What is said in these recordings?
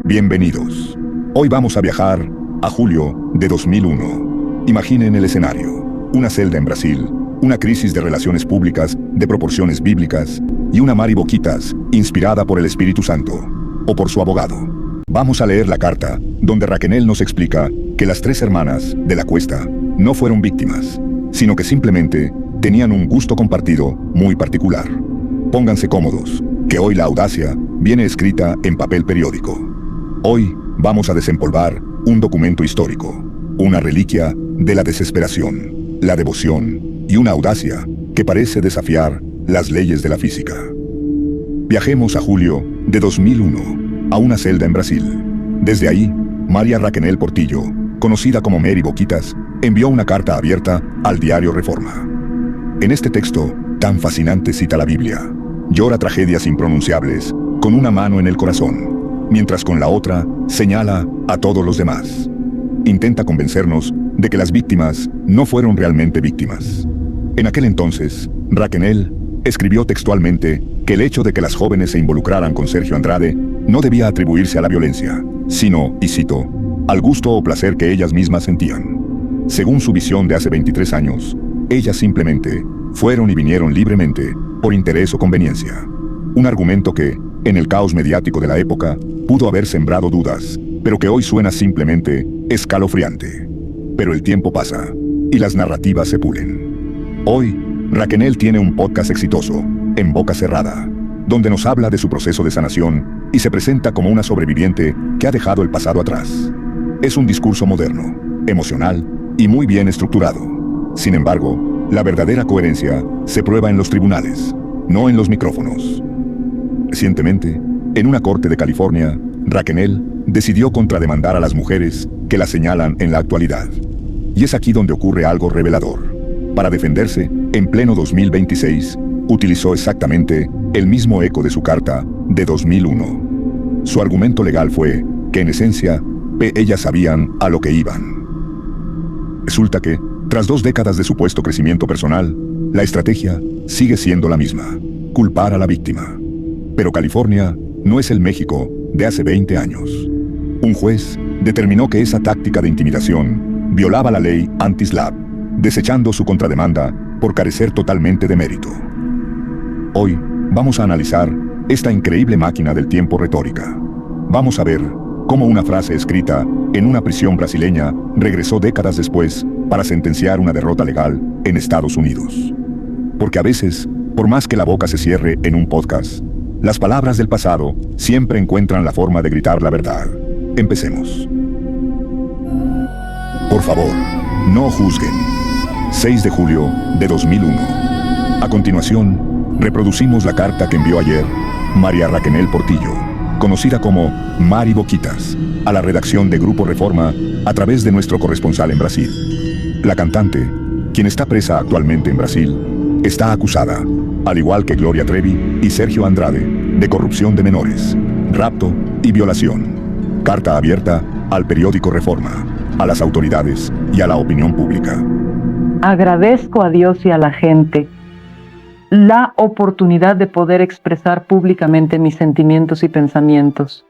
Bienvenidos. Hoy vamos a viajar a julio de 2001. Imaginen el escenario: una celda en Brasil, una crisis de relaciones públicas de proporciones bíblicas y una Mari Boquitas inspirada por el Espíritu Santo o por su abogado. Vamos a leer la carta donde Raquenel nos explica que las tres hermanas de la Cuesta no fueron víctimas, sino que simplemente tenían un gusto compartido muy particular. Pónganse cómodos, que hoy la audacia viene escrita en papel periódico. Hoy vamos a desempolvar un documento histórico, una reliquia de la desesperación, la devoción y una audacia que parece desafiar las leyes de la física. Viajemos a julio de 2001 a una celda en Brasil. Desde ahí, María Raquenel Portillo, conocida como Mary Boquitas, envió una carta abierta al diario Reforma. En este texto tan fascinante cita la Biblia. Llora tragedias impronunciables con una mano en el corazón, mientras con la otra señala a todos los demás. Intenta convencernos de que las víctimas no fueron realmente víctimas. En aquel entonces, Raquenel escribió textualmente que el hecho de que las jóvenes se involucraran con Sergio Andrade no debía atribuirse a la violencia, sino, y cito, al gusto o placer que ellas mismas sentían. Según su visión de hace 23 años, ellas simplemente fueron y vinieron libremente por interés o conveniencia. Un argumento que, en el caos mediático de la época, pudo haber sembrado dudas, pero que hoy suena simplemente escalofriante. Pero el tiempo pasa, y las narrativas se pulen. Hoy, Raquenel tiene un podcast exitoso, En Boca Cerrada, donde nos habla de su proceso de sanación y se presenta como una sobreviviente que ha dejado el pasado atrás. Es un discurso moderno, emocional y muy bien estructurado. Sin embargo, la verdadera coherencia se prueba en los tribunales, no en los micrófonos. Recientemente, en una corte de California, Raquenel decidió contrademandar a las mujeres que la señalan en la actualidad. Y es aquí donde ocurre algo revelador. Para defenderse, en pleno 2026, utilizó exactamente el mismo eco de su carta de 2001. Su argumento legal fue que, en esencia, ellas sabían a lo que iban. Resulta que, tras 2 décadas de supuesto crecimiento personal, la estrategia sigue siendo la misma: culpar a la víctima. Pero California no es el México de hace 20 años. Un juez determinó que esa táctica de intimidación violaba la ley anti-SLAPP, desechando su contrademanda por carecer totalmente de mérito. Hoy vamos a analizar esta increíble máquina del tiempo retórica. Vamos a ver cómo una frase escrita en una prisión brasileña regresó décadas después para sentenciar una derrota legal en Estados Unidos. Porque a veces, por más que la boca se cierre en un podcast, las palabras del pasado siempre encuentran la forma de gritar la verdad. Empecemos. Por favor, no juzguen. 6 de julio de 2001. A continuación, reproducimos la carta que envió ayer María Raquenel Portillo, conocida como Mari Boquitas, a la redacción de Grupo Reforma a través de nuestro corresponsal en Brasil. La cantante, quien está presa actualmente en Brasil, está acusada, al igual que Gloria Trevi y Sergio Andrade, de corrupción de menores, rapto y violación. Carta abierta al periódico Reforma, a las autoridades y a la opinión pública. Agradezco a Dios y a la gente la oportunidad de poder expresar públicamente mis sentimientos y pensamientos.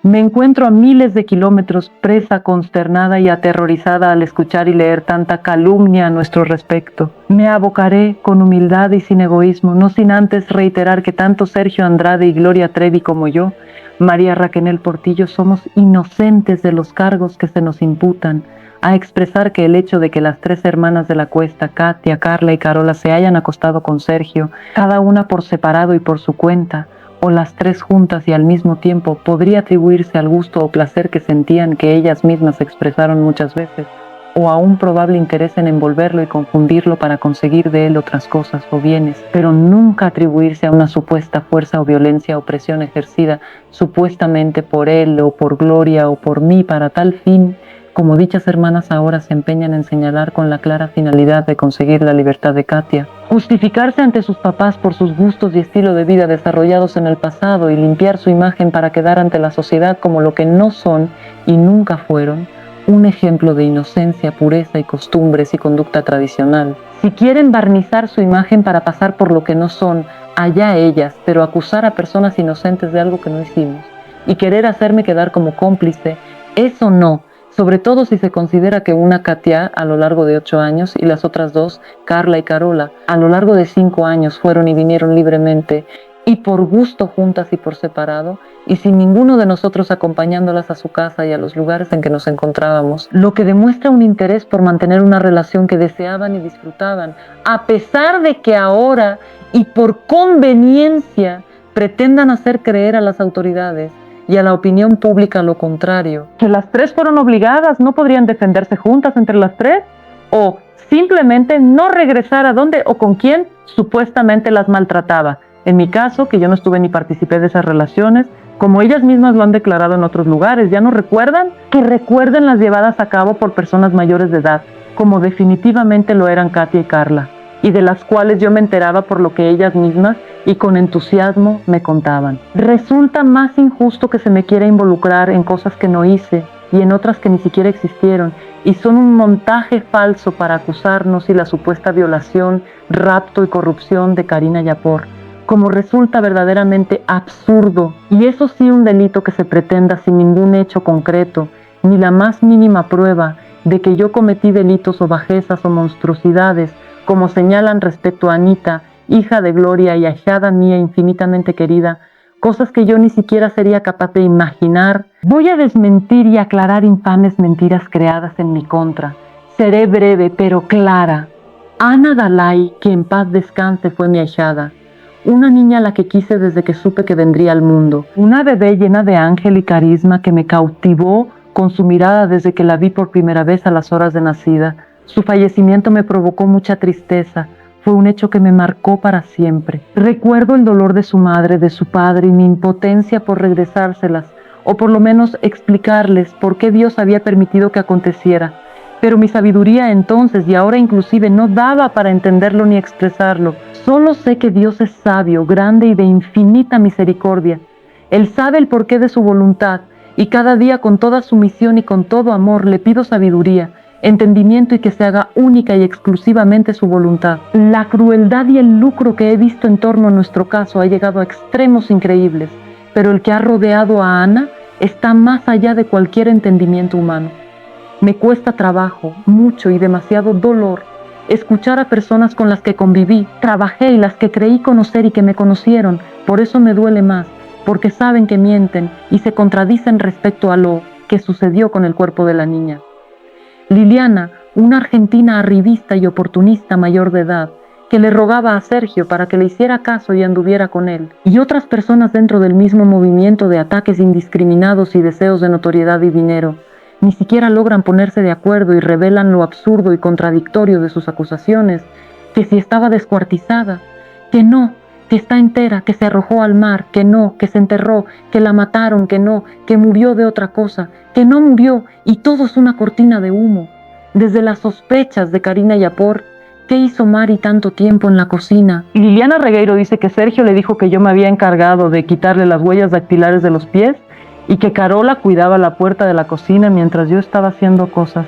Me encuentro a miles de kilómetros presa, consternada y aterrorizada al escuchar y leer tanta calumnia a nuestro respecto. Me abocaré con humildad y sin egoísmo, no sin antes reiterar que tanto Sergio Andrade y Gloria Trevi como yo, María Raquenel Portillo, somos inocentes de los cargos que se nos imputan, a expresar que el hecho de que las 3 hermanas de la Cuesta, Katia, Carla y Carola, se hayan acostado con Sergio, cada una por separado y por su cuenta, o las 3 juntas y al mismo tiempo, podría atribuirse al gusto o placer que sentían que ellas mismas expresaron muchas veces, o a un probable interés en envolverlo y confundirlo para conseguir de él otras cosas o bienes, pero nunca atribuirse a una supuesta fuerza o violencia o presión ejercida supuestamente por él o por Gloria o por mí para tal fin, como dichas hermanas ahora se empeñan en señalar con la clara finalidad de conseguir la libertad de Katia. Justificarse ante sus papás por sus gustos y estilo de vida desarrollados en el pasado y limpiar su imagen para quedar ante la sociedad como lo que no son y nunca fueron, un ejemplo de inocencia, pureza y costumbres y conducta tradicional. Si quieren barnizar su imagen para pasar por lo que no son, allá ellas, pero acusar a personas inocentes de algo que no hicimos, y querer hacerme quedar como cómplice, eso no, sobre todo si se considera que una Katia a lo largo de 8 años y las otras dos, Carla y Carola, a lo largo de 5 años fueron y vinieron libremente y por gusto juntas y por separado, y sin ninguno de nosotros acompañándolas a su casa y a los lugares en que nos encontrábamos, lo que demuestra un interés por mantener una relación que deseaban y disfrutaban, a pesar de que ahora y por conveniencia pretendan hacer creer a las autoridades y a la opinión pública lo contrario. Que las tres fueron obligadas, no podrían defenderse juntas entre las tres, o simplemente no regresar a donde o con quién supuestamente las maltrataba. En mi caso, que yo no estuve ni participé de esas relaciones, como ellas mismas lo han declarado en otros lugares, ¿ya no recuerdan? Que recuerden las llevadas a cabo por personas mayores de edad, como definitivamente lo eran Katia y Carla, y de las cuales yo me enteraba por lo que ellas mismas y con entusiasmo me contaban. Resulta más injusto que se me quiera involucrar en cosas que no hice y en otras que ni siquiera existieron, y son un montaje falso para acusarnos y la supuesta violación, rapto y corrupción de Karina Yapor, como resulta verdaderamente absurdo, y eso sí un delito que se pretenda sin ningún hecho concreto, ni la más mínima prueba de que yo cometí delitos o bajezas o monstruosidades, como señalan respecto a Anita, hija de Gloria y ahijada mía infinitamente querida, cosas que yo ni siquiera sería capaz de imaginar. Voy a desmentir y aclarar infames mentiras creadas en mi contra. Seré breve pero clara. Ana Dalai, que en paz descanse, fue mi ahijada. Una niña a la que quise desde que supe que vendría al mundo. Una bebé llena de ángel y carisma que me cautivó con su mirada desde que la vi por primera vez a las horas de nacida. Su fallecimiento me provocó mucha tristeza. Fue un hecho que me marcó para siempre. Recuerdo el dolor de su madre, de su padre y mi impotencia por regresárselas, o por lo menos explicarles por qué Dios había permitido que aconteciera. Pero mi sabiduría entonces y ahora inclusive no daba para entenderlo ni expresarlo. Solo sé que Dios es sabio, grande y de infinita misericordia. Él sabe el porqué de su voluntad y cada día con toda sumisión y con todo amor le pido sabiduría, entendimiento y que se haga única y exclusivamente su voluntad. La crueldad y el lucro que he visto en torno a nuestro caso ha llegado a extremos increíbles, pero el que ha rodeado a Ana está más allá de cualquier entendimiento humano. Me cuesta trabajo, mucho y demasiado dolor escuchar a personas con las que conviví, trabajé y las que creí conocer y que me conocieron. Por eso me duele más, porque saben que mienten y se contradicen respecto a lo que sucedió con el cuerpo de la niña. Liliana, una argentina arribista y oportunista mayor de edad, que le rogaba a Sergio para que le hiciera caso y anduviera con él, y otras personas dentro del mismo movimiento de ataques indiscriminados y deseos de notoriedad y dinero, ni siquiera logran ponerse de acuerdo y revelan lo absurdo y contradictorio de sus acusaciones, que si estaba descuartizada, que no, que está entera, que se arrojó al mar, que no, que se enterró, que la mataron, que no, que murió de otra cosa, que no murió, y todo es una cortina de humo. Desde las sospechas de Karina Yapor, ¿qué hizo Mari tanto tiempo en la cocina? Liliana Regueiro dice que Sergio le dijo que yo me había encargado de quitarle las huellas dactilares de los pies y que Carola cuidaba la puerta de la cocina mientras yo estaba haciendo cosas.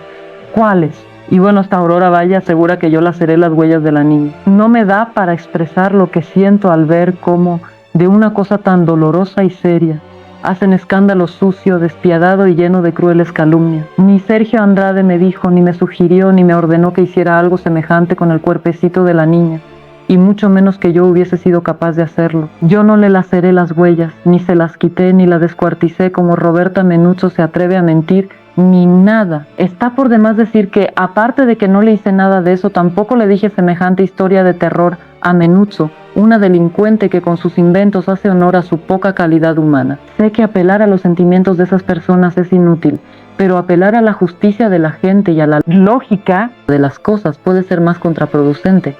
¿Cuáles? Y bueno, hasta Aurora Valle asegura que yo laceré las huellas de la niña. No me da para expresar lo que siento al ver cómo, de una cosa tan dolorosa y seria, hacen escándalo sucio, despiadado y lleno de crueles calumnias. Ni Sergio Andrade me dijo, ni me sugirió, ni me ordenó que hiciera algo semejante con el cuerpecito de la niña, y mucho menos que yo hubiese sido capaz de hacerlo. Yo no le laceré las huellas, ni se las quité, ni la descuarticé como Roberta Menuzzo se atreve a mentir, ni nada. Está por demás decir que, aparte de que no le hice nada de eso, tampoco le dije semejante historia de terror a Menuzzo, una delincuente que con sus inventos hace honor a su poca calidad humana. Sé que apelar a los sentimientos de esas personas es inútil, pero apelar a la justicia de la gente y a la lógica de las cosas puede ser más contraproducente.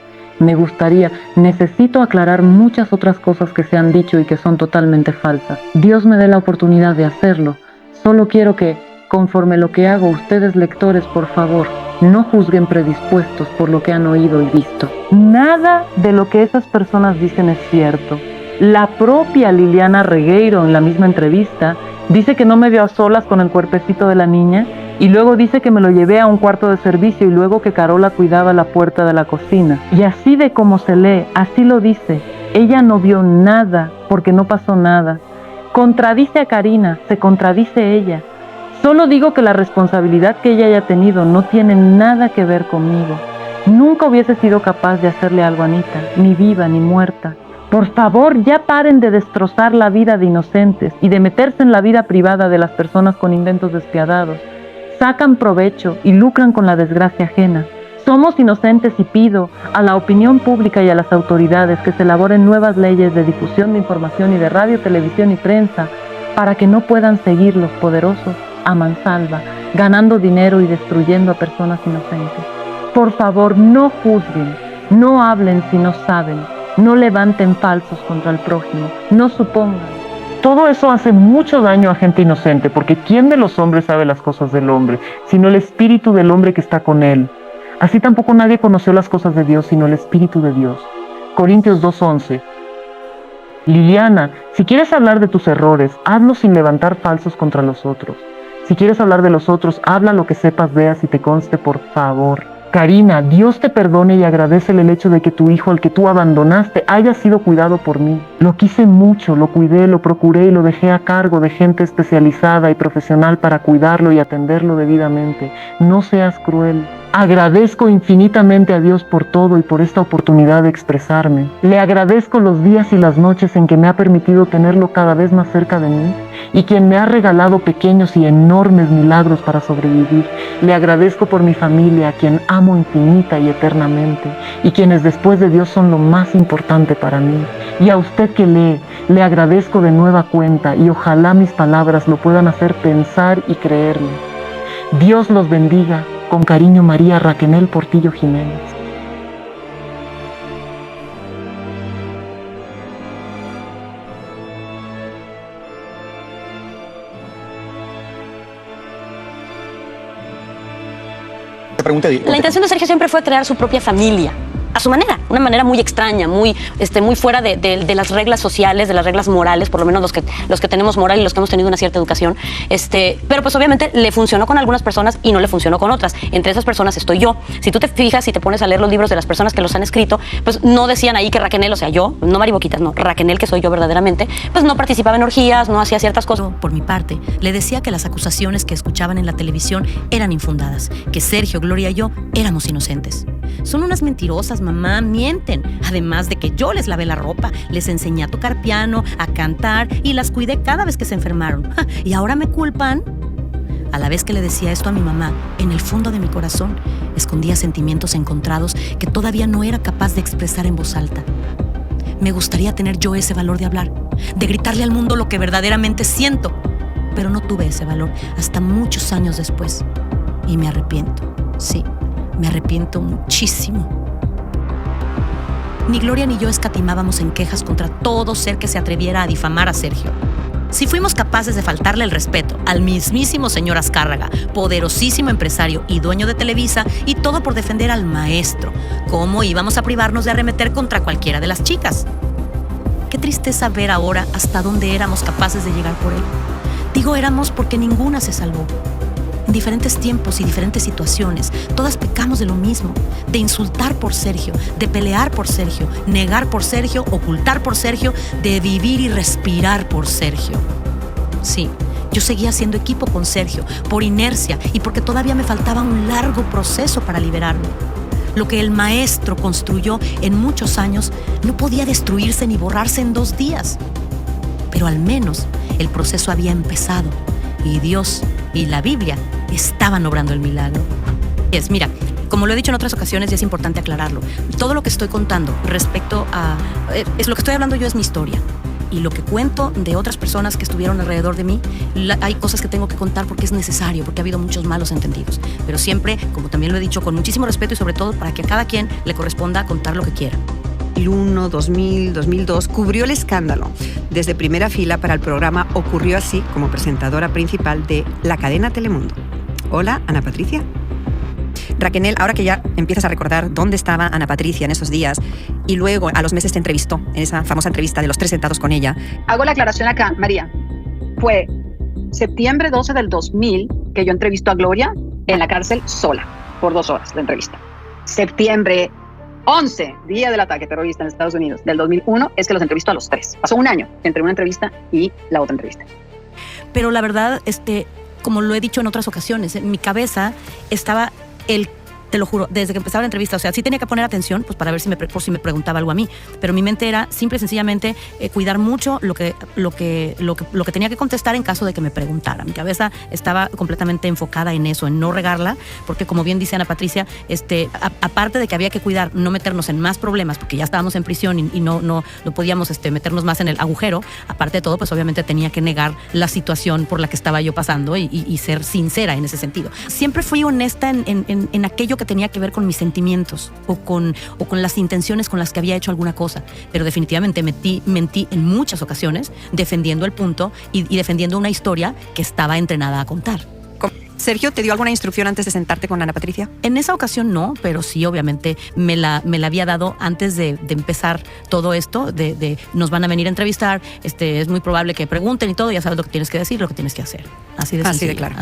Necesito aclarar muchas otras cosas que se han dicho y que son totalmente falsas. Dios me dé la oportunidad de hacerlo. Solo quiero que, conforme lo que hago, ustedes lectores, por favor, no juzguen predispuestos por lo que han oído y visto. Nada de lo que esas personas dicen es cierto. La propia Liliana Regueiro, en la misma entrevista, dice que no me vio a solas con el cuerpecito de la niña y luego dice que me lo llevé a un cuarto de servicio y luego que Carola cuidaba la puerta de la cocina. Y así de como se lee, así lo dice. Ella no vio nada porque no pasó nada. Contradice a Karina, se contradice ella. Solo digo que la responsabilidad que ella haya tenido no tiene nada que ver conmigo. Nunca hubiese sido capaz de hacerle algo a Anita, ni viva ni muerta. Por favor, ya paren de destrozar la vida de inocentes y de meterse en la vida privada de las personas con inventos despiadados. Sacan provecho y lucran con la desgracia ajena. Somos inocentes y pido a la opinión pública y a las autoridades que se elaboren nuevas leyes de difusión de información y de radio, televisión y prensa para que no puedan seguir los poderosos a mansalva, ganando dinero y destruyendo a personas inocentes. Por favor, no juzguen, no hablen si no saben, no levanten falsos contra el prójimo, no supongan. Todo eso hace mucho daño a gente inocente, porque ¿quién de los hombres sabe las cosas del hombre, sino el espíritu del hombre que está con él? Así tampoco nadie conoció las cosas de Dios, sino el espíritu de Dios. Corintios 2:11. Liliana, si quieres hablar de tus errores, hazlo sin levantar falsos contra los otros. Si quieres hablar de los otros, habla lo que sepas, veas y te conste, por favor. Karina, Dios te perdone y agradece el hecho de que tu hijo, al que tú abandonaste, haya sido cuidado por mí. Lo quise mucho, lo cuidé, lo procuré y lo dejé a cargo de gente especializada y profesional para cuidarlo y atenderlo debidamente. No seas cruel. Agradezco infinitamente a Dios por todo y por esta oportunidad de expresarme. Le agradezco los días y las noches en que me ha permitido tenerlo cada vez más cerca de mí y quien me ha regalado pequeños y enormes milagros para sobrevivir. Le agradezco por mi familia, a quien amo infinita y eternamente, y quienes después de Dios son lo más importante para mí. Y a usted que lee, le agradezco de nueva cuenta y ojalá mis palabras lo puedan hacer pensar y creerme. Dios los bendiga. Con cariño, María Raquenel Portillo Jiménez. La intención de Sergio siempre fue crear su propia familia, a su manera, una manera muy extraña, muy fuera de las reglas sociales, de las reglas morales, por lo menos los que tenemos moral y los que hemos tenido una cierta educación. Pero pues obviamente le funcionó con algunas personas y no le funcionó con otras. Entre esas personas estoy yo. Si tú te fijas y te pones a leer los libros de las personas que los han escrito, pues no decían ahí que Raquenel, o sea, yo, no Mari Boquitas, no, Raquenel, que soy yo verdaderamente, pues no participaba en orgías, no hacía ciertas cosas. Por mi parte, le decía que las acusaciones que escuchaban en la televisión eran infundadas, que Sergio, Gloria y yo éramos inocentes. Son unas mentirosas, mamá, mienten. Además de que yo les lavé la ropa, les enseñé a tocar piano, a cantar y las cuidé cada vez que se enfermaron. ¿Y ahora me culpan? A la vez que le decía esto a mi mamá, en el fondo de mi corazón escondía sentimientos encontrados que todavía no era capaz de expresar en voz alta. Me gustaría tener yo ese valor de hablar, de gritarle al mundo lo que verdaderamente siento, pero no tuve ese valor hasta muchos años después. Y me arrepiento, sí, me arrepiento muchísimo. Ni Gloria ni yo escatimábamos en quejas contra todo ser que se atreviera a difamar a Sergio. Si fuimos capaces de faltarle el respeto al mismísimo señor Azcárraga, poderosísimo empresario y dueño de Televisa, y todo por defender al maestro, ¿cómo íbamos a privarnos de arremeter contra cualquiera de las chicas? Qué tristeza ver ahora hasta dónde éramos capaces de llegar por él. Digo éramos porque ninguna se salvó. En diferentes tiempos y diferentes situaciones, todas pecamos de lo mismo, de insultar por Sergio, de pelear por Sergio, negar por Sergio, ocultar por Sergio, de vivir y respirar por Sergio. Sí, yo seguía haciendo equipo con Sergio, por inercia y porque todavía me faltaba un largo proceso para liberarme. Lo que el maestro construyó en muchos años no podía destruirse ni borrarse en 2 días. Pero al menos el proceso había empezado y Dios y la Biblia estaban obrando el milagro. Mira, como lo he dicho en otras ocasiones y es importante aclararlo, todo lo que estoy contando respecto a... lo que estoy hablando yo es mi historia. Y lo que cuento de otras personas que estuvieron alrededor de mí, hay cosas que tengo que contar porque es necesario, porque ha habido muchos malos entendidos. Pero siempre, como también lo he dicho, con muchísimo respeto y sobre todo para que a cada quien le corresponda contar lo que quiera. 2001, 2000, 2002, cubrió el escándalo desde primera fila para el programa Ocurrió Así como presentadora principal de la cadena Telemundo. Hola, Ana Patricia. Raquenel, ahora que ya empiezas a recordar dónde estaba Ana Patricia en esos días y luego a los meses te entrevistó en esa famosa entrevista de los 3 sentados con ella. Hago la aclaración acá, María. Fue septiembre 12 del 2000 que yo entrevisto a Gloria en la cárcel sola, por 2 horas la entrevista. Septiembre 11, día del ataque terrorista en Estados Unidos, del 2001, es que los entrevistó a los 3. Pasó un año entre una entrevista y la otra entrevista. Pero la verdad, como lo he dicho en otras ocasiones, en mi cabeza estaba te lo juro, desde que empezaba la entrevista, o sea, sí tenía que poner atención, pues para ver por si me preguntaba algo a mí, pero mi mente era simple y sencillamente cuidar mucho lo que tenía que contestar en caso de que me preguntara. Mi cabeza estaba completamente enfocada en eso, en no regarla, porque como bien dice Ana Patricia, aparte de que había que cuidar no meternos en más problemas, porque ya estábamos en prisión y no podíamos meternos más en el agujero, aparte de todo, pues obviamente tenía que negar la situación por la que estaba yo pasando y ser sincera en ese sentido. Siempre fui honesta en aquello que tenía que ver con mis sentimientos o con las intenciones con las que había hecho alguna cosa, pero definitivamente mentí en muchas ocasiones defendiendo el punto y defendiendo una historia que estaba entrenada a contar. Sergio, ¿te dio alguna instrucción antes de sentarte con Ana Patricia? En esa ocasión no, pero sí, obviamente, me la había dado antes de empezar todo esto, de nos van a venir a entrevistar, es muy probable que pregunten y todo, ya sabes lo que tienes que decir, lo que tienes que hacer. Así de claro.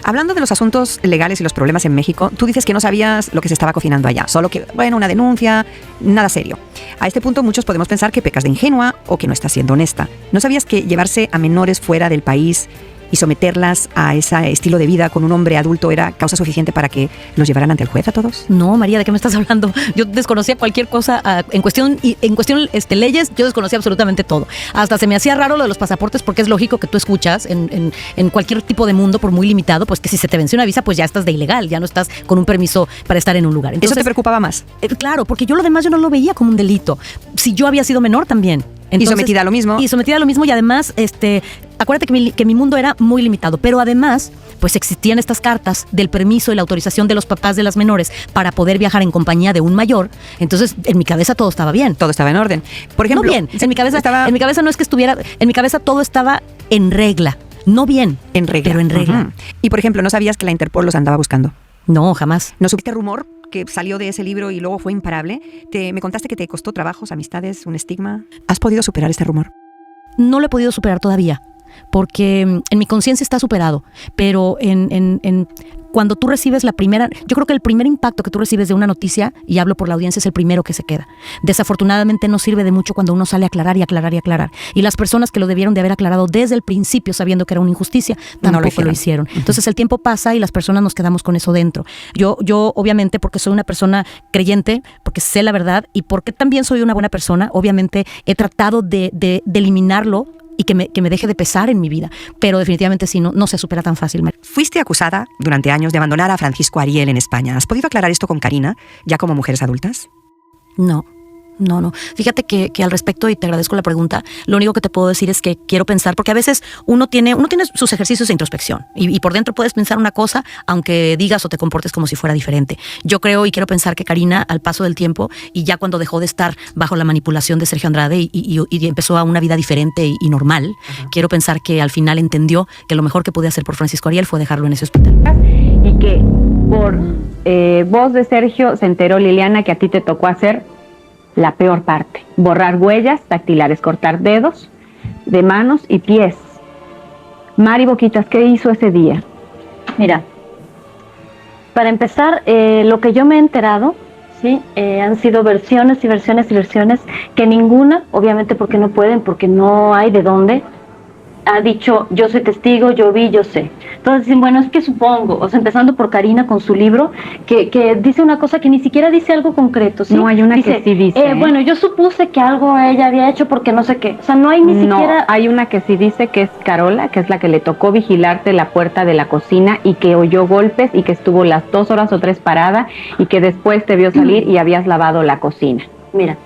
Hablando de los asuntos legales y los problemas en México, tú dices que no sabías lo que se estaba cocinando allá, solo que, una denuncia, nada serio. A este punto muchos podemos pensar que pecas de ingenua o que no estás siendo honesta. ¿No sabías que llevarse a menores fuera del país y someterlas a ese estilo de vida con un hombre adulto era causa suficiente para que los llevaran ante el juez a todos? No, María, ¿de qué me estás hablando? Yo desconocía cualquier cosa en cuestión leyes, yo desconocía absolutamente todo. Hasta se me hacía raro lo de los pasaportes, porque es lógico que tú escuchas en cualquier tipo de mundo, por muy limitado, pues que si se te vence una visa, pues ya estás de ilegal, ya no estás con un permiso para estar en un lugar. Entonces, ¿eso te preocupaba más? Claro, porque yo lo demás yo no lo veía como un delito. Si yo había sido menor también. Entonces, y sometida a lo mismo. Y además, acuérdate que mi mundo era muy limitado, pero además, pues existían estas cartas del permiso y la autorización de los papás de las menores para poder viajar en compañía de un mayor. Entonces, en mi cabeza todo estaba bien. Todo estaba en orden. Por ejemplo, no bien, en mi cabeza no es que estuviera, en mi cabeza todo estaba en regla. No bien, en regla, pero en regla. Uh-huh. Y por ejemplo, ¿no sabías que la Interpol los andaba buscando? No, jamás. ¿No supiste rumor que salió de ese libro y luego fue imparable? Me contaste que te costó trabajos, amistades, un estigma. ¿Has podido superar este rumor? No lo he podido superar todavía, porque en mi conciencia está superado, pero cuando tú recibes yo creo que el primer impacto que tú recibes de una noticia, y hablo por la audiencia, es el primero que se queda. Desafortunadamente no sirve de mucho cuando uno sale a aclarar y aclarar y aclarar. Y las personas que lo debieron de haber aclarado desde el principio, sabiendo que era una injusticia, tampoco lo hicieron. Entonces el tiempo pasa y las personas nos quedamos con eso dentro. Yo obviamente, porque soy una persona creyente, porque sé la verdad y porque también soy una buena persona, obviamente he tratado de eliminarlo y que me deje de pesar en mi vida. Pero definitivamente sí, no se supera tan fácil. Fuiste acusada durante años de abandonar a Francisco Ariel en España. ¿Has podido aclarar esto con Karina, ya como mujeres adultas? No. Fíjate que al respecto, y te agradezco la pregunta, lo único que te puedo decir es que quiero pensar, porque a veces uno tiene sus ejercicios de introspección y por dentro puedes pensar una cosa, aunque digas o te comportes como si fuera diferente. Yo creo y quiero pensar que Karina, al paso del tiempo, y ya cuando dejó de estar bajo la manipulación de Sergio Andrade y empezó a una vida diferente y normal, uh-huh, quiero pensar que al final entendió que lo mejor que podía hacer por Francisco Ariel fue dejarlo en ese hospital. Y que por voz de Sergio se enteró Liliana que a ti te tocó hacer la peor parte: borrar huellas dactilares, cortar dedos de manos y pies. Mari Boquitas, ¿qué hizo ese día? Mira, para empezar, lo que yo me he enterado, ¿sí? Han sido versiones y versiones y versiones, que ninguna, obviamente porque no pueden, porque no hay de dónde, ha dicho, yo soy testigo, yo vi, yo sé. Entonces dicen, bueno, es que supongo, o sea, empezando por Karina con su libro, que dice una cosa que ni siquiera dice algo concreto, ¿sí? No, hay una que sí dice. Bueno, yo supuse que algo ella había hecho porque no sé qué. O sea, no hay ni siquiera... No, hay una que sí dice, que es Carola, que es la que le tocó vigilarte la puerta de la cocina y que oyó golpes y que estuvo las 2 horas o 3 parada y que después te vio salir y habías lavado la cocina. Mira,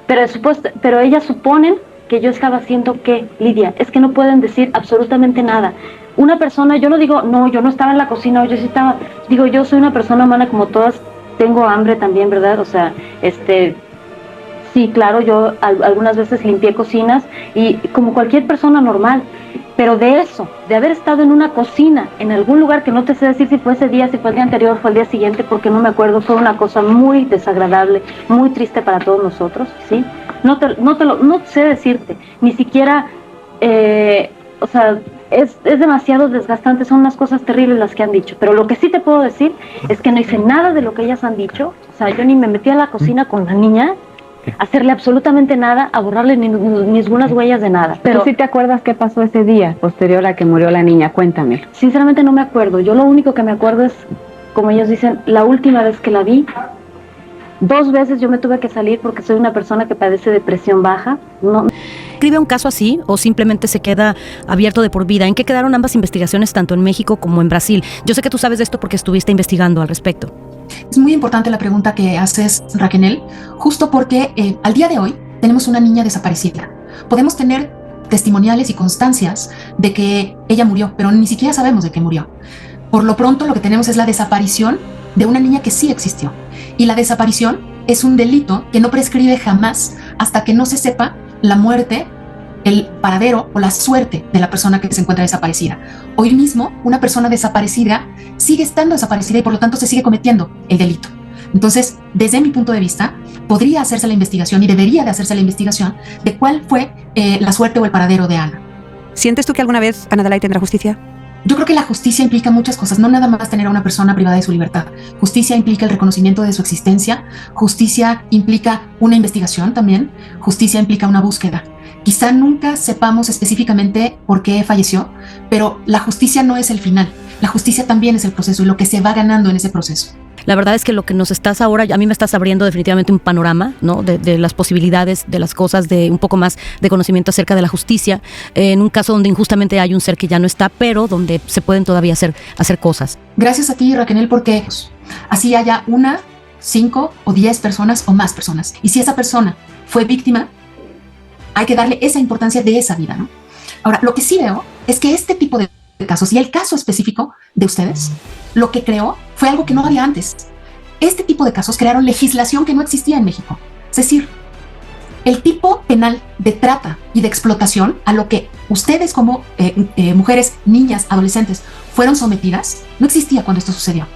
pero ellas suponen que yo estaba haciendo ¿qué, Lidia? Es que no pueden decir absolutamente nada. Una persona, yo no digo, no, yo no estaba en la cocina, yo sí estaba, digo, yo soy una persona humana como todas, tengo hambre también, ¿verdad? O sea, sí, claro, yo algunas veces limpié cocinas y como cualquier persona normal, pero de eso, de haber estado en una cocina, en algún lugar que no te sé decir si fue ese día, si fue el día anterior, fue el día siguiente, porque no me acuerdo, fue una cosa muy desagradable, muy triste para todos nosotros, ¿sí? No sé decirte, ni siquiera o sea, es demasiado desgastante, son unas cosas terribles las que han dicho, pero lo que sí te puedo decir es que no hice nada de lo que ellas han dicho, o sea, yo ni me metí a la cocina con la niña, a hacerle absolutamente nada, a borrarle ninguna huellas de nada. Pero sí te acuerdas qué pasó ese día, posterior a que murió la niña, cuéntamelo. Sinceramente no me acuerdo, yo lo único que me acuerdo es, como ellos dicen, la última vez que la vi. 2 veces yo me tuve que salir porque soy una persona que padece depresión baja. No. ¿Escribe un caso así o simplemente se queda abierto de por vida? ¿En qué quedaron ambas investigaciones, tanto en México como en Brasil? Yo sé que tú sabes de esto porque estuviste investigando al respecto. Es muy importante la pregunta que haces, Raquel, justo porque al día de hoy tenemos una niña desaparecida. Podemos tener testimoniales y constancias de que ella murió, pero ni siquiera sabemos de qué murió. Por lo pronto lo que tenemos es la desaparición de una niña que sí existió. Y la desaparición es un delito que no prescribe jamás hasta que no se sepa la muerte, el paradero o la suerte de la persona que se encuentra desaparecida. Hoy mismo, una persona desaparecida sigue estando desaparecida y por lo tanto se sigue cometiendo el delito. Entonces, desde mi punto de vista, podría hacerse la investigación y debería de hacerse la investigación de cuál fue la suerte o el paradero de Ana. ¿Sientes tú que alguna vez Ana Dalai tendrá justicia? Yo creo que la justicia implica muchas cosas, no nada más tener a una persona privada de su libertad. Justicia implica el reconocimiento de su existencia, justicia implica una investigación también, justicia implica una búsqueda. Quizá nunca sepamos específicamente por qué falleció, pero la justicia no es el final, la justicia también es el proceso y lo que se va ganando en ese proceso. La verdad es que lo que nos estás ahora, a mí me estás abriendo definitivamente un panorama, ¿no? de las posibilidades, de las cosas, de un poco más de conocimiento acerca de la justicia, en un caso donde injustamente hay un ser que ya no está, pero donde se pueden todavía hacer cosas. Gracias a ti, Raquel, porque así haya 1, 5 o 10 personas o más personas. Y si esa persona fue víctima, hay que darle esa importancia de esa vida, ¿no? Ahora, lo que sí veo es que este tipo de casos y el caso específico de ustedes, lo que creó fue algo que no había antes. Este tipo de casos crearon legislación que no existía en México. Es decir, el tipo penal de trata y de explotación a lo que ustedes como mujeres, niñas, adolescentes fueron sometidas, no existía cuando esto sucedió.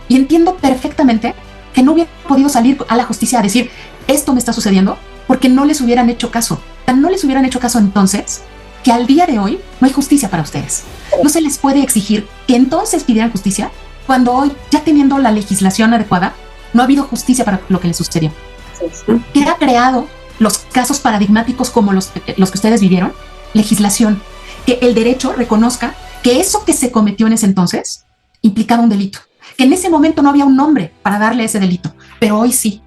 Y entiendo perfectamente que no hubieran podido salir a la justicia a decir, esto me está sucediendo, porque no les hubieran hecho caso. No les hubieran hecho caso entonces que al día de hoy no hay justicia para ustedes. No se les puede exigir que entonces pidieran justicia cuando hoy, ya teniendo la legislación adecuada, no ha habido justicia para lo que les sucedió. ¿Qué ha creado los casos paradigmáticos como los que ustedes vivieron? Legislación. Que el derecho reconozca que eso que se cometió en ese entonces implicaba un delito. Que en ese momento no había un nombre para darle ese delito, pero hoy sí.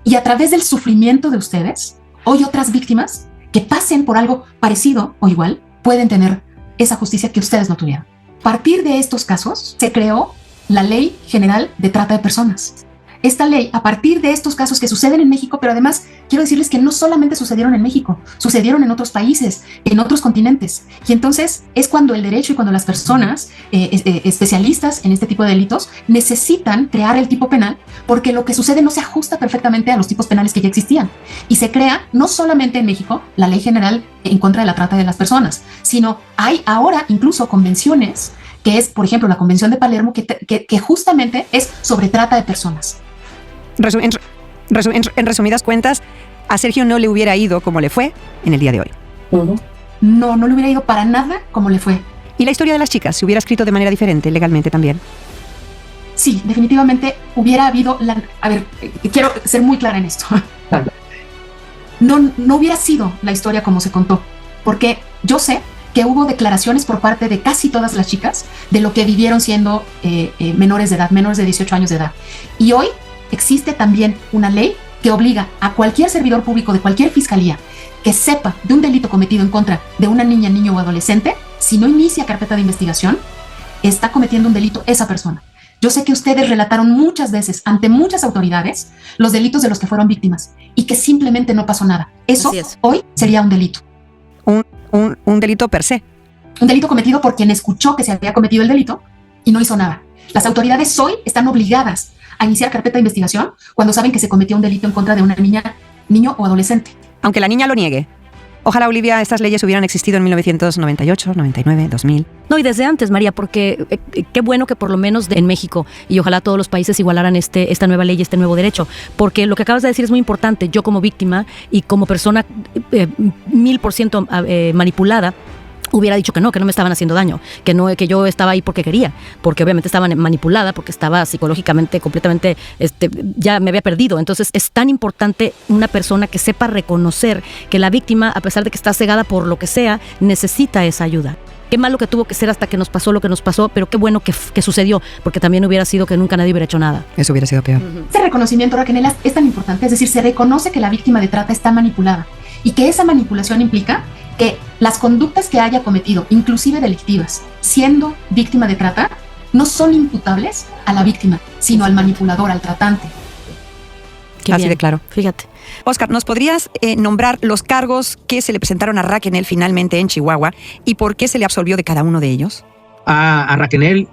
Y a través del sufrimiento de ustedes, hoy otras víctimas que pasen por algo parecido o igual pueden tener esa justicia que ustedes no tuvieron. A partir de estos casos se creó la Ley General de Trata de Personas. Esta ley, a partir de estos casos que suceden en México, pero además quiero decirles que no solamente sucedieron en México, sucedieron en otros países, en otros continentes. Y entonces es cuando el derecho y cuando las personas especialistas en este tipo de delitos necesitan crear el tipo penal porque lo que sucede no se ajusta perfectamente a los tipos penales que ya existían. Y se crea no solamente en México la Ley General en contra de la trata de las personas, sino hay ahora incluso convenciones que es, por ejemplo, la Convención de Palermo, que justamente es sobre trata de personas. En resumidas cuentas, a Sergio no le hubiera ido como le fue en el día de hoy. No le hubiera ido para nada como le fue. ¿Y la historia de las chicas se hubiera escrito de manera diferente legalmente también? Sí, definitivamente hubiera habido... A ver, quiero ser muy clara en esto. No hubiera sido la historia como se contó, porque yo sé que hubo declaraciones por parte de casi todas las chicas de lo que vivieron siendo menores de edad, menores de 18 años de edad. Y hoy existe también una ley que obliga a cualquier servidor público de cualquier fiscalía que sepa de un delito cometido en contra de una niña, niño o adolescente, si no inicia carpeta de investigación, está cometiendo un delito esa persona. Yo sé que ustedes relataron muchas veces ante muchas autoridades los delitos de los que fueron víctimas y que simplemente no pasó nada. Eso hoy sería un delito. Un delito per se. Un delito cometido por quien escuchó que se había cometido el delito y no hizo nada. Las autoridades hoy están obligadas a iniciar carpeta de investigación cuando saben que se cometió un delito en contra de una niña, niño o adolescente. Aunque la niña lo niegue. Ojalá, Olivia, estas leyes hubieran existido en 1998, 99, 2000. No, y desde antes, María, porque qué bueno que por lo menos en México, y ojalá todos los países igualaran esta nueva ley, este nuevo derecho, porque lo que acabas de decir es muy importante. Yo como víctima y como persona 1000% manipulada, hubiera dicho que no me estaban haciendo daño, que yo estaba ahí porque quería, porque obviamente estaba manipulada, porque estaba psicológicamente completamente, ya me había perdido. Entonces es tan importante una persona que sepa reconocer que la víctima, a pesar de que está cegada por lo que sea, necesita esa ayuda. Qué malo que tuvo que ser hasta que nos pasó lo que nos pasó, pero qué bueno que sucedió, porque también hubiera sido que nunca nadie hubiera hecho nada. Eso hubiera sido peor. Ese reconocimiento, Raquel, es tan importante, es decir, se reconoce que la víctima de trata está manipulada y que esa manipulación implica que las conductas que haya cometido, inclusive delictivas, siendo víctima de trata, no son imputables a la víctima, sino al manipulador, al tratante. Así de claro. Fíjate. Óscar, ¿nos podrías nombrar los cargos que se le presentaron a Raquel finalmente en Chihuahua y por qué se le absolvió de cada uno de ellos? A Raquel,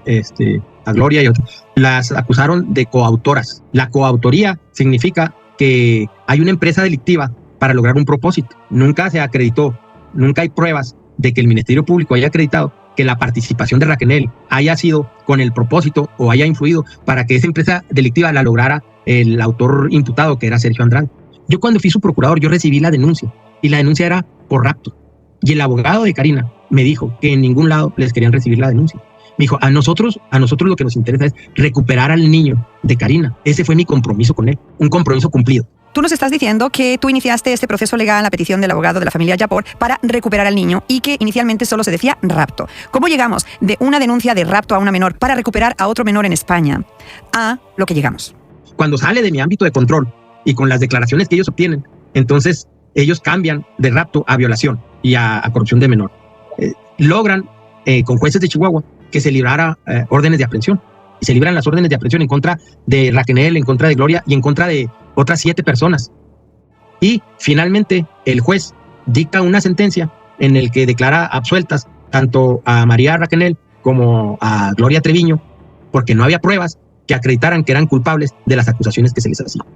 a Gloria y otros, las acusaron de coautoras. La coautoría significa que hay una empresa delictiva para lograr un propósito. Nunca se acreditó, nunca hay pruebas de que el Ministerio Público haya acreditado que la participación de Raquel haya sido con el propósito o haya influido para que esa empresa delictiva la lograra el autor imputado, que era Sergio Andrade. Yo cuando fui su procurador, yo recibí la denuncia y la denuncia era por rapto. Y el abogado de Karina me dijo que en ningún lado les querían recibir la denuncia. Me dijo, a nosotros lo que nos interesa es recuperar al niño de Karina. Ese fue mi compromiso con él, un compromiso cumplido. Tú nos estás diciendo que tú iniciaste este proceso legal, la petición del abogado de la familia Yapor, para recuperar al niño y que inicialmente solo se decía rapto. ¿Cómo llegamos de una denuncia de rapto a una menor para recuperar a otro menor en España a lo que llegamos? Cuando sale de mi ámbito de control y con las declaraciones que ellos obtienen, entonces ellos cambian de rapto a violación y a corrupción de menor. Logran con jueces de Chihuahua que se librara órdenes de aprehensión. Y se libran las órdenes de aprehensión en contra de Raquel, en contra de Gloria y en contra de otras 7 personas. Y finalmente el juez dicta una sentencia en el que declara absueltas tanto a María Raquel como a Gloria Treviño, porque no había pruebas que acreditaran que eran culpables de las acusaciones que se les hacían.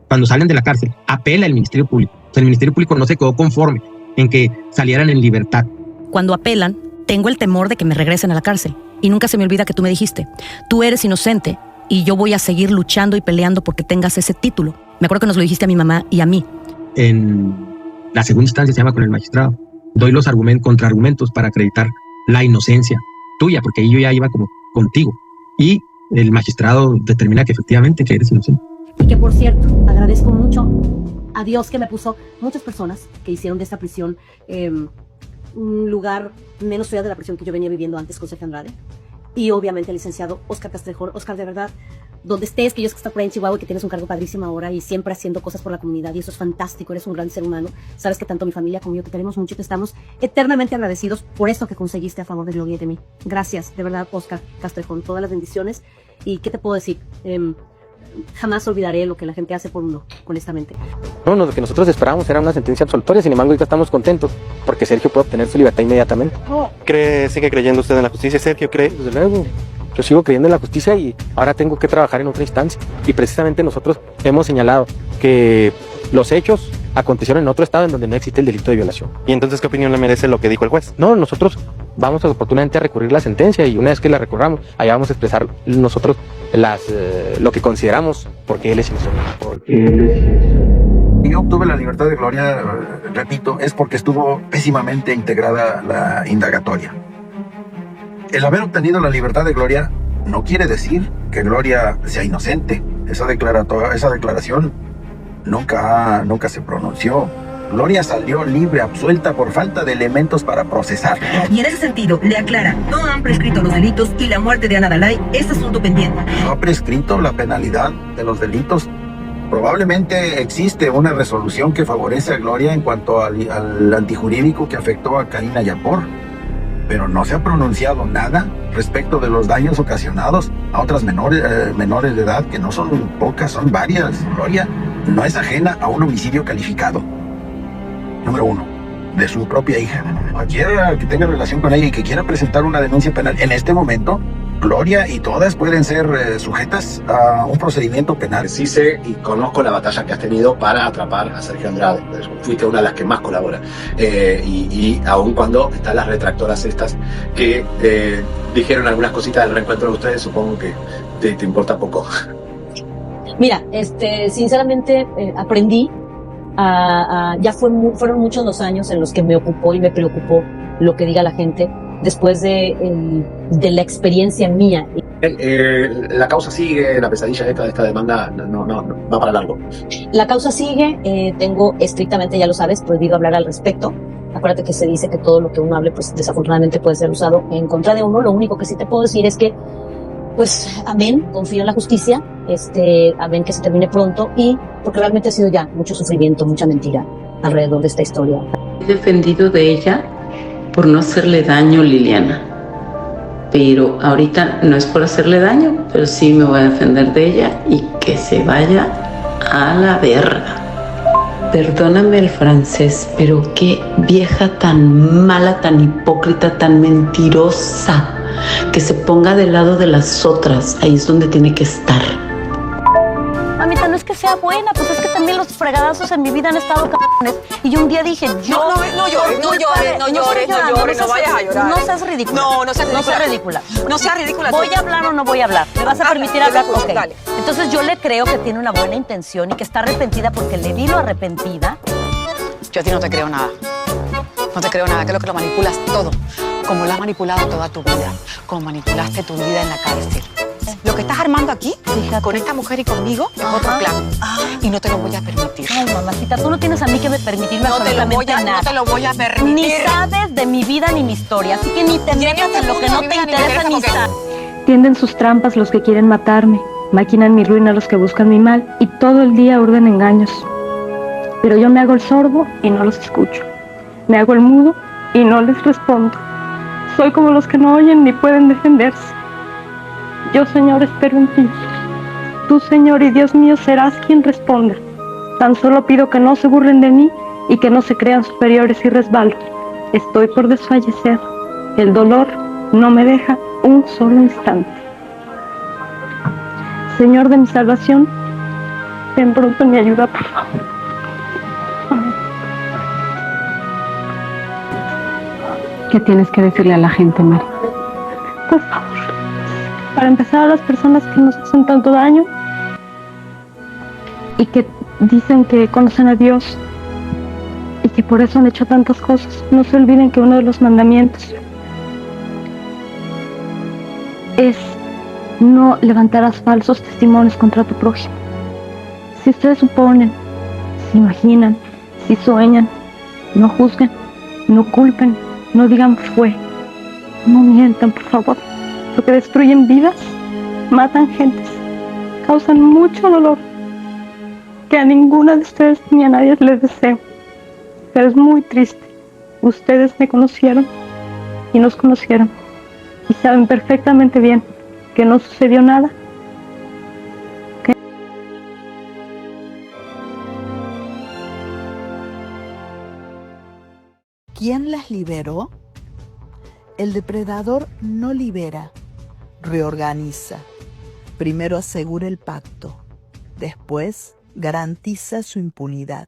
Cuando salen de la cárcel, apela el Ministerio Público. O sea, el Ministerio Público no se quedó conforme en que salieran en libertad. Cuando apelan, tengo el temor de que me regresen a la cárcel. Y nunca se me olvida que tú me dijiste, tú eres inocente y yo voy a seguir luchando y peleando porque tengas ese título. Me acuerdo que nos lo dijiste a mi mamá y a mí. En la segunda instancia se llama con el magistrado. Doy los contraargumentos para acreditar la inocencia tuya, porque ahí yo ya iba como contigo. Y el magistrado determina que efectivamente que eres inocente. Y que, por cierto, agradezco mucho a Dios que me puso muchas personas que hicieron de esta prisión un lugar menos feo de la prisión que yo venía viviendo antes con Sergio Andrade. Y obviamente el licenciado Óscar Castrejón. Óscar, de verdad, donde estés, que yo sé que estás por ahí en Chihuahua y que tienes un cargo padrísimo ahora y siempre haciendo cosas por la comunidad, y eso es fantástico, eres un gran ser humano. Sabes que tanto mi familia como yo te queremos mucho y que estamos eternamente agradecidos por esto que conseguiste a favor de Gloria y de mí. Gracias, de verdad, Óscar Castrejón, todas las bendiciones. Y ¿qué te puedo decir? Jamás olvidaré lo que la gente hace por uno, honestamente. No, lo que nosotros esperábamos era una sentencia absolutoria, sin embargo ahorita estamos contentos porque Sergio puede obtener su libertad inmediatamente. ¿Sigue creyendo usted en la justicia, Sergio? ¿Cree? Desde luego, yo sigo creyendo en la justicia y ahora tengo que trabajar en otra instancia. Y precisamente nosotros hemos señalado que los hechos acontecieron en otro estado en donde no existe el delito de violación. ¿Y entonces qué opinión le merece lo que dijo el juez? No, nosotros vamos oportunamente a recurrir la sentencia y una vez que la recurramos, allá vamos a expresar nosotros lo que consideramos porque él es inocente. Yo obtuve la libertad de Gloria, repito, es porque estuvo pésimamente integrada la indagatoria. El haber obtenido la libertad de Gloria no quiere decir que Gloria sea inocente. Esa declaración nunca se pronunció. Gloria salió libre, absuelta por falta de elementos para procesar. Y en ese sentido, le aclara, no han prescrito los delitos y la muerte de Ana Dalai es asunto pendiente. No ha prescrito la penalidad de los delitos. Probablemente existe una resolución que favorece a Gloria en cuanto al antijurídico que afectó a Karina Yapor, pero no se ha pronunciado nada respecto de los daños ocasionados a otras menores de edad, que no son pocas, son varias. Gloria no es ajena a un homicidio calificado. Número 1, de su propia hija. Cualquiera que tenga relación con ella y que quiera presentar una denuncia penal en este momento, Gloria y todas pueden ser sujetas a un procedimiento penal. Sí sé y conozco la batalla que has tenido para atrapar a Sergio Andrade. Fuiste una de las que más colabora. Y aun cuando están las retractoras estas que dijeron algunas cositas del reencuentro de ustedes, supongo que te importa poco. Mira, sinceramente aprendí fueron muchos los años en los que me ocupó y me preocupó lo que diga la gente después de la experiencia mía. La causa sigue, la pesadilla de esta demanda no va para largo. La causa sigue, tengo estrictamente, ya lo sabes, prohibido hablar al respecto. Acuérdate que se dice que todo lo que uno hable, pues desafortunadamente puede ser usado en contra de uno. Lo único que sí te puedo decir es que, pues, amén, confío en la justicia, amén que se termine pronto, y porque realmente ha sido ya mucho sufrimiento, mucha mentira alrededor de esta historia. He defendido de ella por no hacerle daño, Liliana. Pero ahorita no es por hacerle daño, pero sí me voy a defender de ella y que se vaya a la verga. Perdóname el francés, pero qué vieja tan mala, tan hipócrita, tan mentirosa, que se ponga del lado de las otras. Ahí es donde tiene que estar. Mamita, no es que sea buena, pues es que también los fregadazos en mi vida han estado cabrones. Y yo un día dije, No vayas a llorar. No seas ridícula. No seas ridícula. No seas ridícula. No seas ridícula. ¿Voy a hablar o no voy a hablar? ¿Me vas a permitir hablar? Ok. Dale. Entonces yo le creo que tiene una buena intención y que está arrepentida porque le vi lo arrepentida. Yo a ti no te creo nada. No te creo nada, creo que lo manipulas todo. Como lo has manipulado toda tu vida. Como manipulaste tu vida en la cárcel. Lo que estás armando aquí, con esta mujer y conmigo, es otro plan. Y no te lo voy a permitir. No, mamacita, tú no tienes a mí que permitirme absolutamente nada. No te lo voy a permitir. Ni sabes de mi vida ni mi historia, así que ni te metas en lo que no te interesa ni sabes. Tienden sus trampas los que quieren matarme, maquinan mi ruina los que buscan mi mal, y todo el día urden engaños. Pero yo me hago el sordo y no los escucho. Me hago el mudo y no les respondo. Soy como los que no oyen ni pueden defenderse. Yo, Señor, espero en ti. Tú, Señor y Dios mío, serás quien responda. Tan solo pido que no se burlen de mí y que no se crean superiores y resbalo. Estoy por desfallecer. El dolor no me deja un solo instante. Señor de mi salvación, ten pronto mi ayuda, por favor. Amén. ¿Qué tienes que decirle a la gente, Mari? Por favor. Para empezar, a las personas que nos hacen tanto daño y que dicen que conocen a Dios y que por eso han hecho tantas cosas, no se olviden que uno de los mandamientos es no levantarás falsos testimonios contra tu prójimo. Si ustedes suponen, se imaginan, si sueñan, no juzguen, no culpen, no digan fue, no mientan, por favor. Porque destruyen vidas, matan gentes, causan mucho dolor que a ninguna de ustedes ni a nadie les deseo. Pero es muy triste. Ustedes me conocieron y nos conocieron y saben perfectamente bien que no sucedió nada. ¿Quién las liberó? El depredador no libera, reorganiza. Primero asegura el pacto, después garantiza su impunidad.